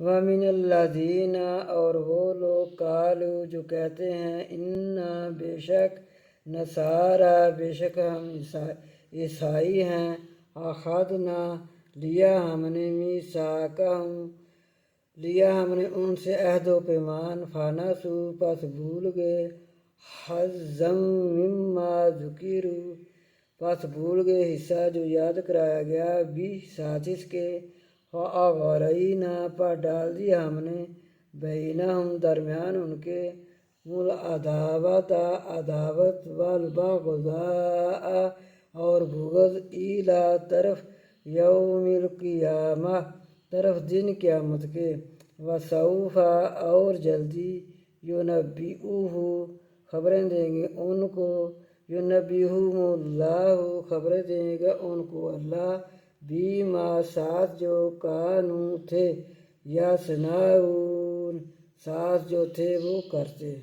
وَمِنَ الَّذِينَ اور وہ لوگ قالوا جو کہتے ہیں اِنَّا بے شک نصارا بے شک ہم عیسائی ہیں اخذنا لیا ہم نے میثاقہم لیا ہم نے ان سے عہد و پیمان فنسوا پس بھول گئے حظًا مما ذکروا پس بھول گئے حصہ جو یاد کرایا گیا بھی ساتھ اس کے فَأَغْرَيْنَا پر ڈال دیا ہم نے بینہم درمیان ان کے العداوۃ عداوت والبغضاء اور بغض الی طرف یوم القیامہ طرف دن قیامت کے وسوف اور جلدی ینبئہ خبریں دیں گے ان کو ینبئہم اللہ خبریں دیں گے ان کو اللہ بیما ساتھ جو کانوا تھے یصنعون ساتھ جو تھے وہ کرتے